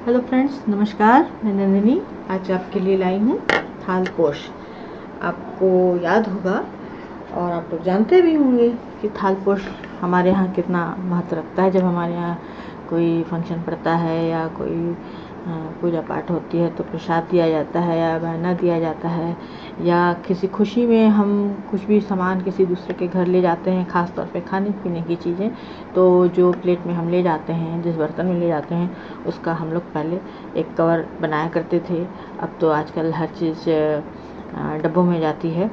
Hello friends, नमस्कार। मैं नंदिनी आज आपके लिए लाई हूँ थालपोश। आपको याद होगा और आप लोग जानते भी होंगे कि थालपोश हमारे यहाँ कितना महत्व रखता है। जब हमारे यहाँ कोई फंक्शन पड़ता है या कोई पूजा पाठ होती है तो प्रसाद दिया जाता है या बहना दिया जाता है, या किसी खुशी में हम कुछ भी सामान किसी दूसरे के घर ले जाते हैं, ख़ास तौर पे खाने पीने की चीज़ें। तो जो प्लेट में हम ले जाते हैं, जिस बर्तन में ले जाते हैं, उसका हम लोग पहले एक कवर बनाया करते थे। अब तो आजकल हर चीज़ डब्बों में जाती है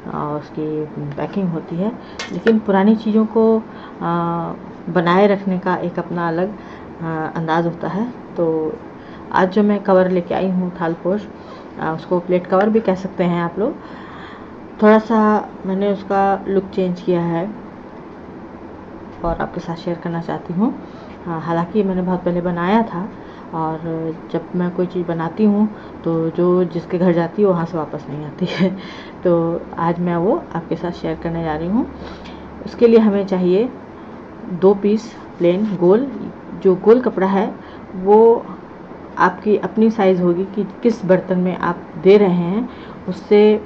और उसकी पैकिंग होती है, लेकिन पुरानी चीज़ों को बनाए रखने का एक अपना अलग अंदाज़ होता है। तो आज जो मैं कवर लेके आई हूँ थालपोश, उसको प्लेट कवर भी कह सकते हैं आप लोग। थोड़ा सा मैंने उसका लुक चेंज किया है और आपके साथ शेयर करना चाहती हूँ। हालांकि मैंने बहुत पहले बनाया था, और जब मैं कोई चीज़ बनाती हूँ तो जो जिसके घर जाती है वहाँ से वापस नहीं आती है। तो आज मैं वो आपके साथ शेयर करने जा रही हूँ। उसके लिए हमें चाहिए 2 पीस प्लेन गोल। जो गोल कपड़ा है वो आपकी अपनी साइज़ होगी कि किस बर्तन में आप दे रहे हैं, उससे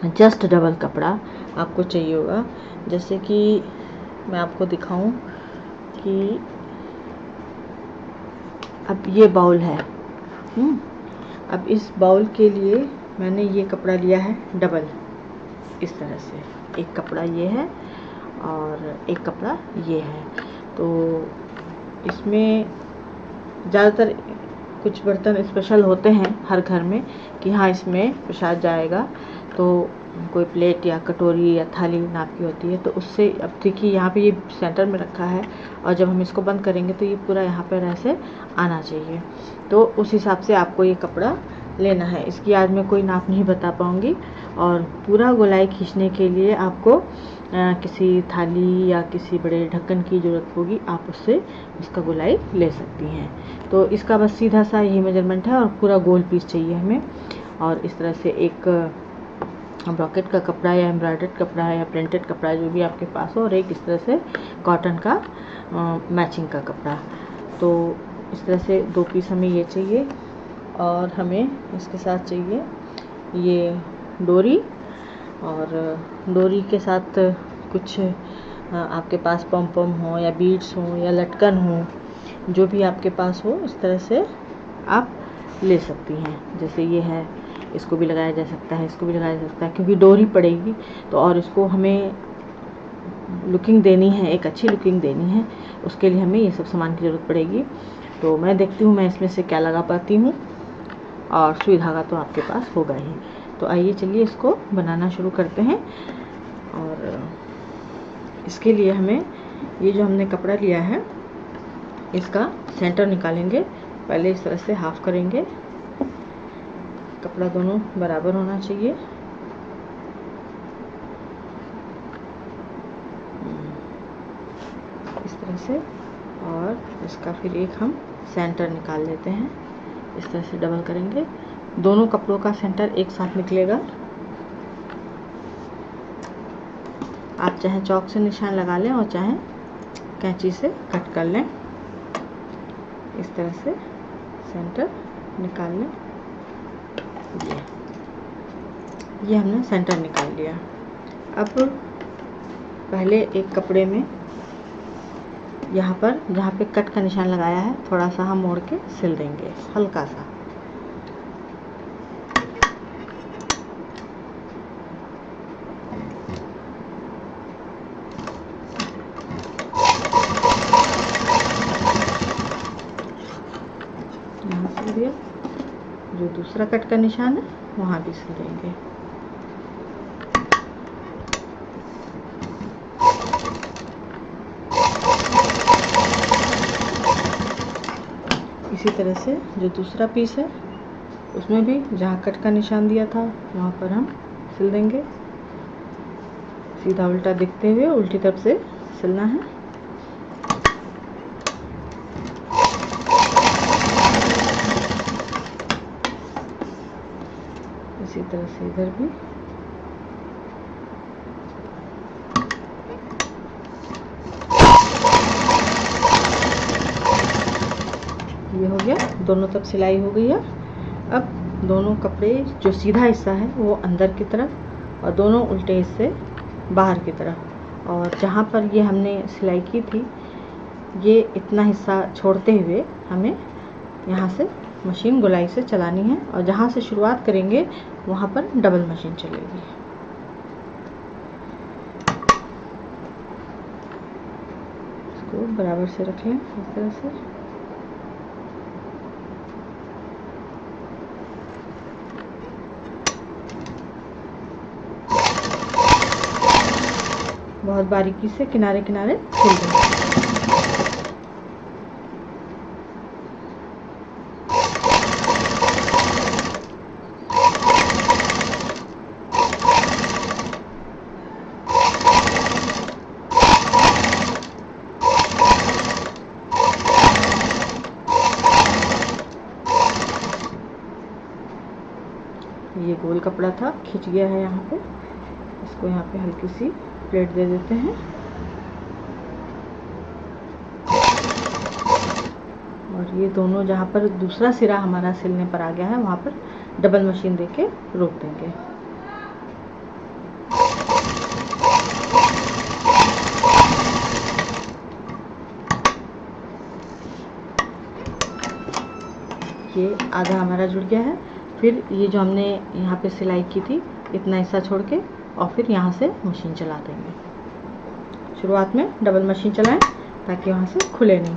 जस्ट डबल कपड़ा आपको चाहिए होगा। जैसे कि मैं आपको दिखाऊं कि अब ये बाउल है। अब इस बाउल के लिए मैंने ये कपड़ा लिया है डबल, इस तरह से। एक कपड़ा ये है और एक कपड़ा ये है। तो इसमें ज़्यादातर कुछ बर्तन स्पेशल होते हैं हर घर में कि हाँ, इसमें प्रसाद जाएगा। तो कोई प्लेट या कटोरी या थाली नाप की होती है, तो उससे अब देखिए यहाँ पे ये सेंटर में रखा है, और जब हम इसको बंद करेंगे तो ये पूरा यहाँ पर ऐसे आना चाहिए। तो उस हिसाब से आपको ये कपड़ा लेना है। इसकी आज मैं कोई नाप नहीं बता पाऊँगी, और पूरा गोलाई खींचने के लिए आपको किसी थाली या किसी बड़े ढक्कन की ज़रूरत होगी। आप उससे इसका गोलाई ले सकती हैं। तो इसका बस सीधा सा यही मेजरमेंट है, और पूरा गोल पीस चाहिए हमें। और इस तरह से एक ब्रॉकेट का कपड़ा या एम्ब्रॉयडर्ड कपड़ा है या प्रिंटेड कपड़ा, जो भी आपके पास हो, और एक इस तरह से कॉटन का मैचिंग का कपड़ा। तो इस तरह से 2 पीस हमें ये चाहिए, और हमें इसके साथ चाहिए ये डोरी, और डोरी के साथ कुछ आपके पास पम पम हो या बीड्स हो या लटकन हो, जो भी आपके पास हो, इस तरह से आप ले सकती हैं। जैसे ये है, इसको भी लगाया जा सकता है, इसको भी लगाया जा सकता है, क्योंकि डोरी पड़ेगी तो, और इसको हमें लुकिंग देनी है, एक अच्छी लुकिंग देनी है, उसके लिए हमें ये सब सामान की ज़रूरत पड़ेगी। तो मैं देखती हूँ मैं इसमें से क्या लगा पाती हूँ, और सुई धागा तो आपके पास होगा ही। तो आइए चलिए इसको बनाना शुरू करते हैं। और इसके लिए हमें ये जो हमने कपड़ा लिया है, इसका सेंटर निकालेंगे। पहले इस तरह से हाफ करेंगे, कपड़ा दोनों बराबर होना चाहिए। इस तरह से, और इसका फिर एक हम सेंटर निकाल लेते हैं। इस तरह से डबल करेंगे, दोनों कपड़ों का सेंटर एक साथ निकलेगा। आप चाहे चौक से निशान लगा लें और चाहे कैंची से कट कर लें। इस तरह से सेंटर निकाल लें। ये हमने सेंटर निकाल लिया। अब पहले एक कपड़े में यहाँ पर जहाँ पे कट का निशान लगाया है, थोड़ा सा हम मोड़ के सिल देंगे, हल्का सा। यहाँ सिल दिया। जो दूसरा कट का निशान है वहाँ भी सिल देंगे। इसी तरह से जो दूसरा पीस है उसमें भी जहाँ कट का निशान दिया था वहाँ पर हम सिल देंगे। सीधा उल्टा दिखते हुए उल्टी तरफ से सिलना है। इसी तरह से इधर भी। ये हो गया, दोनों तरफ सिलाई हो गई है। अब दोनों कपड़े जो सीधा हिस्सा है वो अंदर की तरफ और दोनों उल्टे हिस्से बाहर की तरफ, और जहाँ पर ये हमने सिलाई की थी ये इतना हिस्सा छोड़ते हुए हमें यहाँ से मशीन गोलाई से चलानी है, और जहाँ से शुरुआत करेंगे वहाँ पर डबल मशीन चलेगी। इसको बराबर से रख लें इस तरह से। बहुत बारीकी से किनारे किनारे सिल दें। ये गोल कपड़ा था, खिंच गया है यहाँ पे, इसको यहाँ पे हल्की सी प्लेट दे देते हैं, और ये दोनों जहाँ पर दूसरा सिरा हमारा सिलने पर आ गया है वहाँ पर डबल मशीन देके रोक देंगे। ये आधा हमारा जुड़ गया है। फिर ये जो हमने यहाँ पे सिलाई की थी इतना हिस्सा छोड़ के, और फिर यहाँ से मशीन चला देंगे। शुरुआत में डबल मशीन चलाएं ताकि वहाँ से खुले नहीं।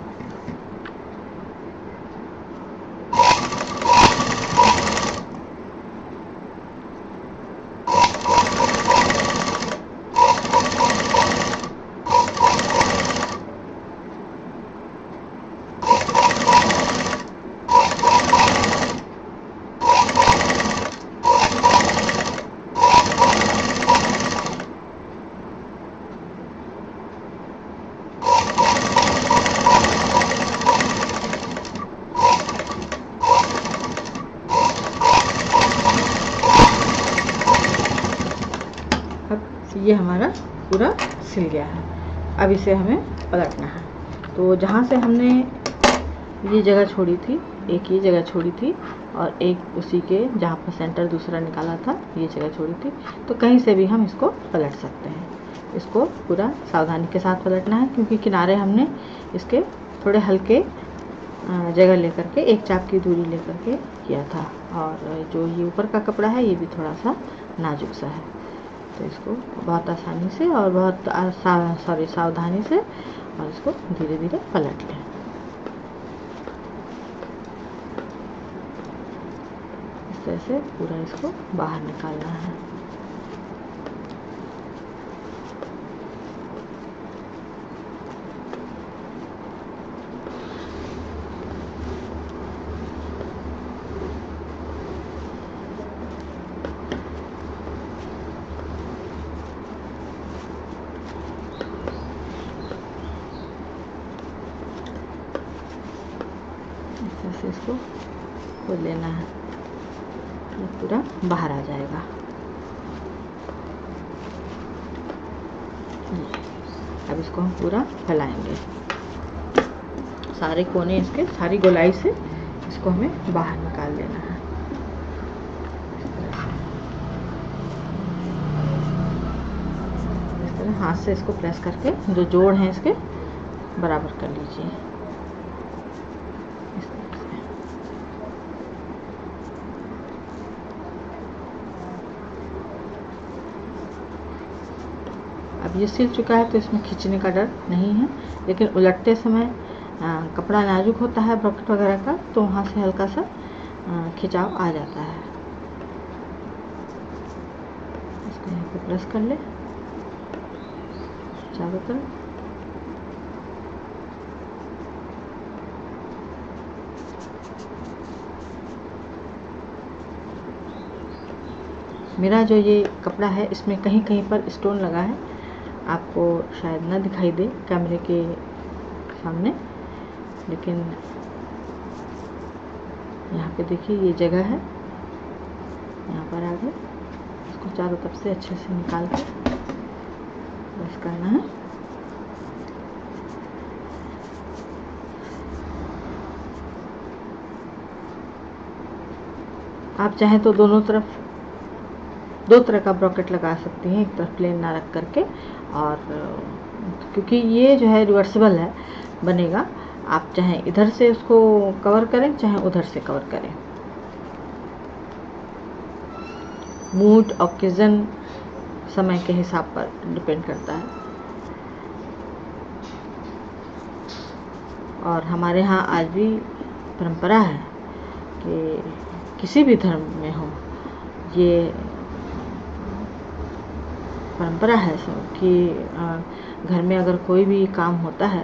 ये हमारा पूरा सिल गया है। अब इसे हमें पलटना है। तो जहाँ से हमने ये जगह छोड़ी थी, एक ये जगह छोड़ी थी और एक उसी के जहाँ पर सेंटर दूसरा निकाला था ये जगह छोड़ी थी, तो कहीं से भी हम इसको पलट सकते हैं। इसको पूरा सावधानी के साथ पलटना है क्योंकि किनारे हमने इसके थोड़े हल्के जगह लेकर के एक चाप की दूरी लेकर के किया था, और जो ये ऊपर का कपड़ा है ये भी थोड़ा सा नाजुक सा है, तो इसको बहुत आसानी से और बहुत सावधानी से और इसको धीरे धीरे पलट लें। इस तरह से पूरा इसको बाहर निकालना है। से इसको खोल लेना है, ये पूरा बाहर आ जाएगा। अब इसको हम पूरा फैलाएंगे, सारे कोने इसके सारी गोलाई से इसको हमें बाहर निकाल लेना है। इस तरह हाथ से इसको प्रेस करके जो जोड़ हैं इसके बराबर कर लीजिए। अब ये सिल चुका है तो इसमें खींचने का डर नहीं है, लेकिन उलटते समय कपड़ा नाजुक होता है ब्रॉकेट वगैरह का, तो वहाँ से हल्का सा खिंचाव आ जाता है। इसको यहाँ पे प्रेस कर ले चारों तरफ। मेरा जो ये कपड़ा है इसमें कहीं कहीं पर स्टोन लगा है, आपको शायद ना दिखाई दे कैमरे के सामने, लेकिन यहाँ पे देखिए ये जगह है, यहाँ पर आ गए। इसको चारों तरफ से अच्छे से निकाल के बस करना है। आप चाहें तो दोनों तरफ दो तरह का ब्रॉकेट लगा सकती हैं, एक तरफ प्लेन ना रख करके। और क्योंकि ये जो है रिवर्सिबल है बनेगा, आप चाहे इधर से उसको कवर करें चाहे उधर से कवर करें। मूड ओकेजन समय के हिसाब पर डिपेंड करता है। और हमारे यहाँ आज भी परंपरा है कि किसी भी धर्म में हो, ये परंपरा है कि घर में अगर कोई भी काम होता है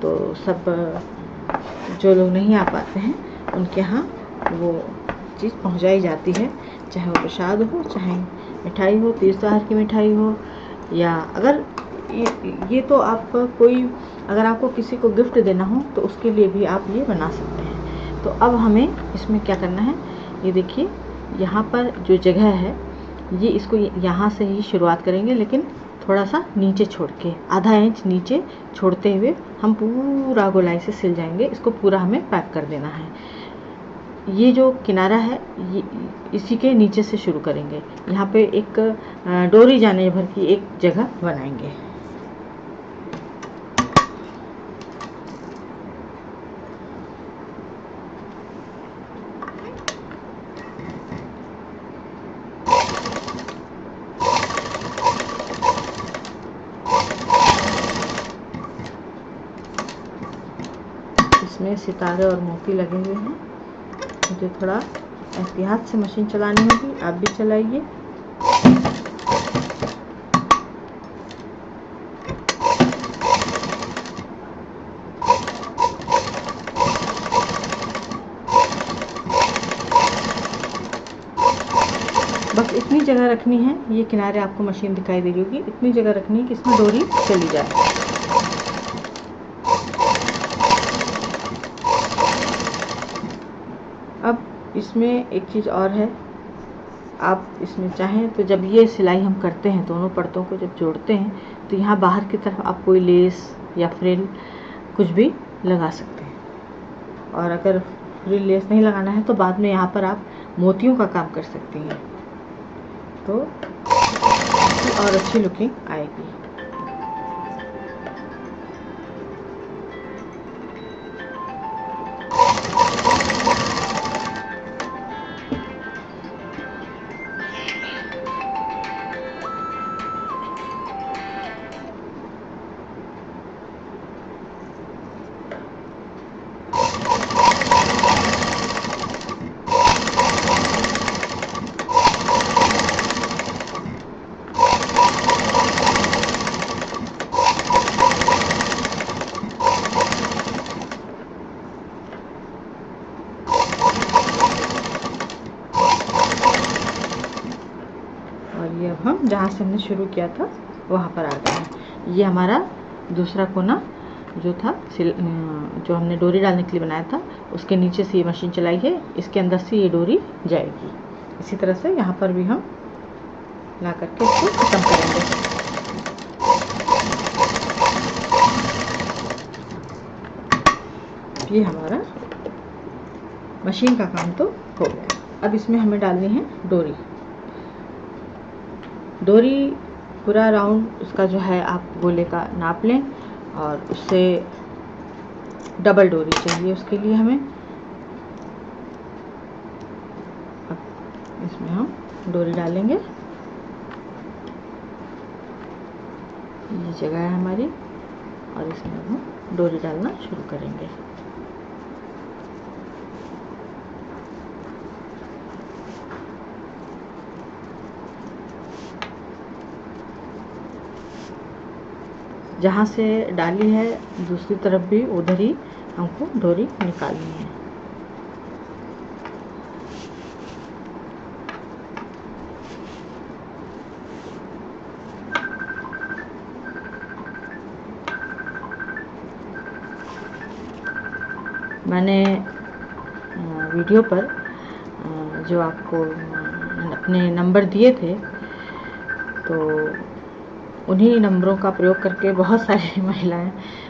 तो सब जो लोग नहीं आ पाते हैं उनके यहाँ वो चीज़ पहुँचाई जाती है, चाहे वो प्रसाद हो, चाहे मिठाई हो, तीर्थवार की मिठाई हो, या अगर ये तो आप कोई अगर आपको किसी को गिफ्ट देना हो तो उसके लिए भी आप ये बना सकते हैं। तो अब हमें इसमें क्या करना है, ये देखिए यहाँ पर जो जगह है ये इसको यहाँ से ही शुरुआत करेंगे, लेकिन थोड़ा सा नीचे छोड़ के, आधा इंच नीचे छोड़ते हुए हम पूरा गोलाई से सिल जाएंगे। इसको पूरा हमें पैक कर देना है। ये जो किनारा है ये इसी के नीचे से शुरू करेंगे। यहाँ पे एक डोरी जाने भर की एक जगह बनाएंगे। इसमें सितारे और मोती लगे हुए हैं। मुझे थोड़ा एहतियात से मशीन चलानी होगी, आप भी चलाइए। बस इतनी जगह रखनी है, ये किनारे आपको मशीन दिखाई दे रही होगी, इतनी जगह रखनी है कि इसमें डोरी चली जाए। अब इसमें एक चीज़ और है, आप इसमें चाहें तो जब ये सिलाई हम करते हैं दोनों परतों को जब जोड़ते हैं तो यहाँ बाहर की तरफ आप कोई लेस या फ्रिल कुछ भी लगा सकते हैं। और अगर फ्रिल लेस नहीं लगाना है तो बाद में यहाँ पर आप मोतियों का काम कर सकती हैं, तो और अच्छी लुकिंग आएगी। ये अब हम जहाँ से हमने शुरू किया था वहाँ पर आ गए हैं। ये हमारा दूसरा कोना जो था जो हमने डोरी डालने के लिए बनाया था, उसके नीचे से ये मशीन चलाई है, इसके अंदर से ये डोरी जाएगी। इसी तरह से यहाँ पर भी हम ला करके इसको खत्म करेंगे। ये हमारा मशीन का काम तो हो गया। अब इसमें हमें डालनी है डोरी। डोरी पूरा राउंड उसका जो है आप गोले का नाप लें, और उससे डबल डोरी चाहिए उसके लिए हमें। अब इसमें हम डोरी डालेंगे, ये जगह है हमारी, और इसमें हम डोरी डालना शुरू करेंगे। जहाँ से डाली है दूसरी तरफ भी उधर ही हमको डोरी निकालनी है। मैंने वीडियो पर जो आपको अपने नंबर दिए थे, तो उन्हीं नंबरों का प्रयोग करके बहुत सारी महिलाएं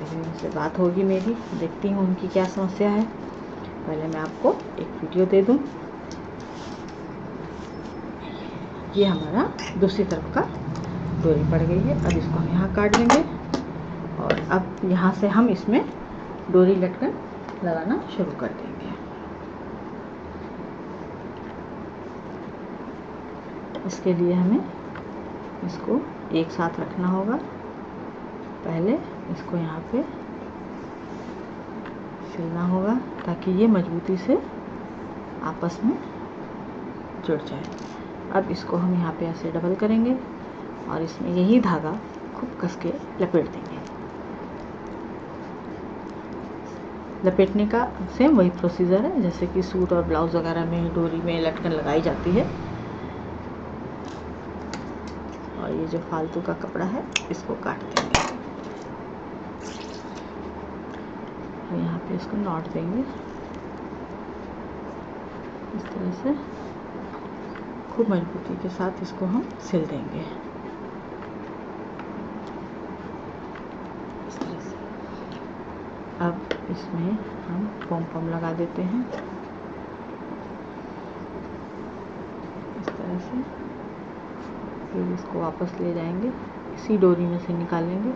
फिर उनसे बात होगी मेरी, देखती हूँ उनकी क्या समस्या है। पहले मैं आपको एक वीडियो दे दूँ। ये हमारा दूसरी तरफ का डोरी पड़ गई है। अब इसको हम यहाँ काट देंगे और अब यहाँ से हम इसमें डोरी लटकन लगाना शुरू कर देंगे। इसके लिए हमें इसको एक साथ रखना होगा। पहले इसको यहाँ पे सिलना होगा ताकि ये मजबूती से आपस में जुड़ जाए। अब इसको हम यहाँ पे ऐसे डबल करेंगे और इसमें यही धागा खूब कस के लपेट देंगे। लपेटने का सेम वही प्रोसीजर है जैसे कि सूट और ब्लाउज वगैरह में डोरी में लटकन लगाई जाती है। और ये जो फालतू का कपड़ा है इसको काट देंगे और यहाँ पे इसको नॉट देंगे इस तरह से। खूब मजबूती के साथ इसको हम सिल देंगे इस तरह से। अब इसमें हम पॉम पॉम लगा देते हैं इस तरह से। फिर इसको वापस ले जाएंगे, इसी डोरी में से निकालेंगे।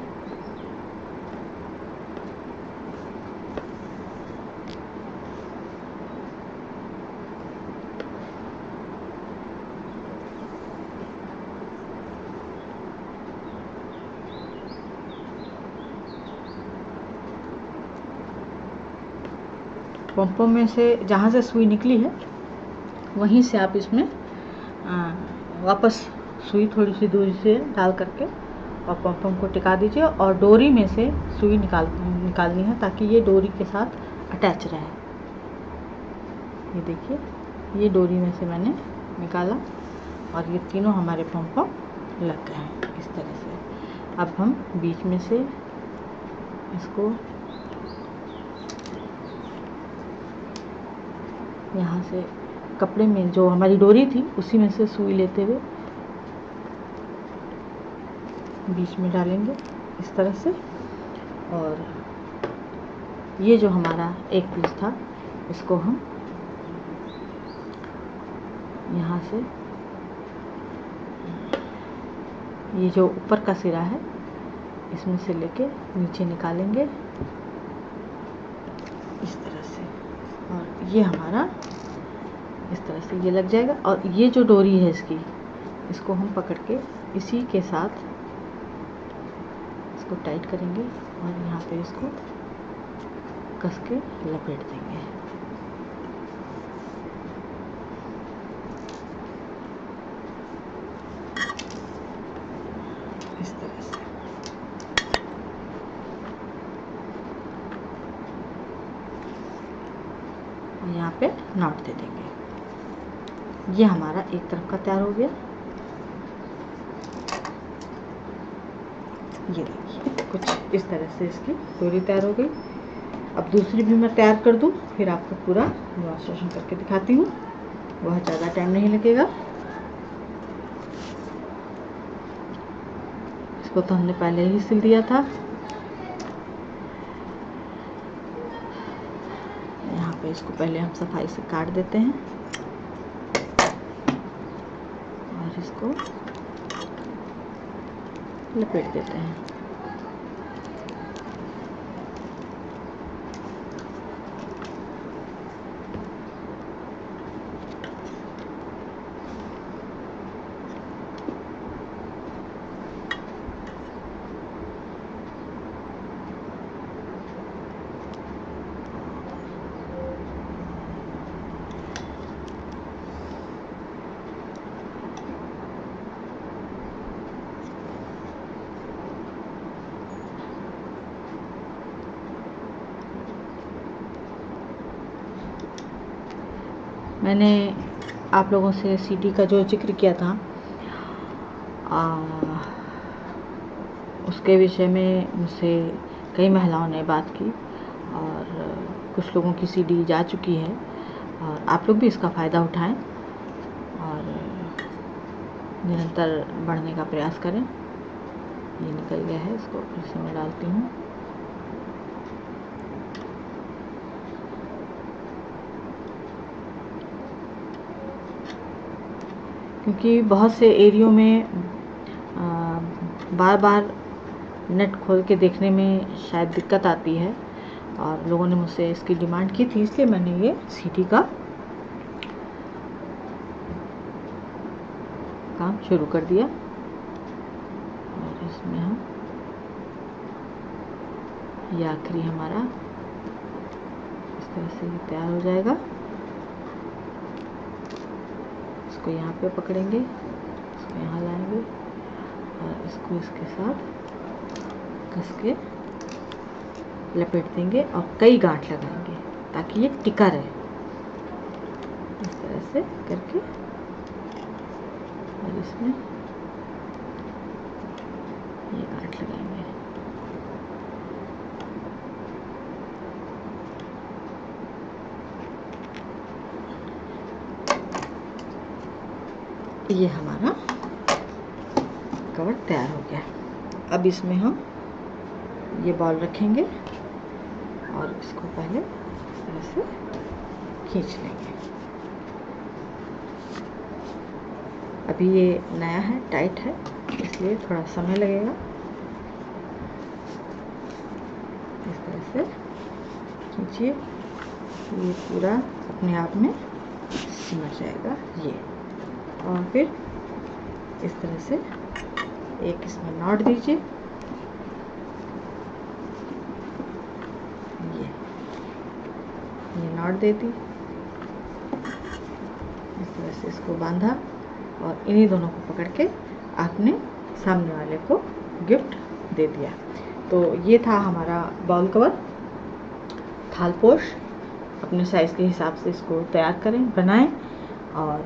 पॉम में से जहाँ से सुई निकली है वहीं से आप इसमें वापस सुई थोड़ी सी दूरी से डाल करके और पॉम को टिका दीजिए और डोरी में से सुई निकालनी है ताकि ये डोरी के साथ अटैच रहे। ये देखिए, ये डोरी में से मैंने निकाला और ये तीनों हमारे पॉम लग गए हैं इस तरह से। अब हम बीच में से इसको यहाँ से कपड़े में जो हमारी डोरी थी उसी में से सुई लेते हुए बीच में डालेंगे इस तरह से। और ये जो हमारा एक पीस था इसको हम यहाँ से, ये जो ऊपर का सिरा है इसमें से लेके नीचे निकालेंगे इस तरह से। और ये हमारा इस तरह से ये लग जाएगा। और ये जो डोरी है इसको हम पकड़ के इसी के साथ इसको टाइट करेंगे और यहाँ पे इसको कस के लपेट देंगे इस तरह से। और यहाँ पे नॉट दे देंगे। ये हमारा एक तरफ का तैयार हो गया। ये देखिए कुछ इस तरह से इसकी डोरी तैयार हो गई। अब दूसरी भी मैं तैयार कर दूं, फिर आपको पूरा डेमोंस्ट्रेशन करके दिखाती हूँ। बहुत ज़्यादा टाइम नहीं लगेगा। इसको तो हमने पहले ही सिल दिया था। यहाँ पे इसको पहले हम सफाई से काट देते हैं और इसको लपेट देते हैं। मैंने आप लोगों से सीडी का जो जिक्र किया था उसके विषय में मुझसे कई महिलाओं ने बात की और कुछ लोगों की सीडी जा चुकी है। और आप लोग भी इसका फ़ायदा उठाएं और निरंतर बढ़ने का प्रयास करें। ये निकल गया है, इसको फिर से मैं डालती हूँ। क्योंकि बहुत से एरियो में बार बार नेट खोल के देखने में शायद दिक्कत आती है, और लोगों ने मुझसे इसकी डिमांड की थी, इसलिए मैंने ये सीढ़ी का काम शुरू कर दिया। और इसमें हम ये आखिरी हमारा इस तरह से ये तैयार हो जाएगा। इसको यहाँ पे पकड़ेंगे, इसको यहाँ लाएंगे और इसको इसके साथ कस के लपेट देंगे और कई गांठ लगाएंगे ताकि ये टिका रहे। इस तरह से करके और इसमें ये गांठ लगाएंगे। ये हमारा कवर तैयार हो गया। अब इसमें हम ये बॉल रखेंगे और इसको पहले इस तरह से खींच लेंगे। अभी ये नया है, टाइट है, इसलिए थोड़ा समय लगेगा। इस तरह से खींचिए, ये पूरा अपने आप में सिमट जाएगा ये। और फिर इस तरह से एक इसमें नॉट दीजिए, ये नॉट दे दी। इस तरह से इसको बांधा और इन्हीं दोनों को पकड़ के आपने सामने वाले को गिफ्ट दे दिया। तो ये था हमारा बाउल कवर, थालपोश। अपने साइज़ के हिसाब से इसको तैयार करें, बनाएं और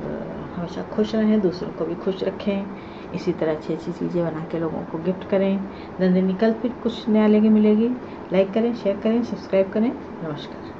हमेशा खुश रहें, दूसरों को भी खुश रखें। इसी तरह अच्छी अच्छी चीज़ें बना के लोगों को गिफ्ट करें। नंदिनी कल फिर कुछ नया लेके मिलेगी। लाइक करें, शेयर करें, सब्सक्राइब करें। नमस्कार।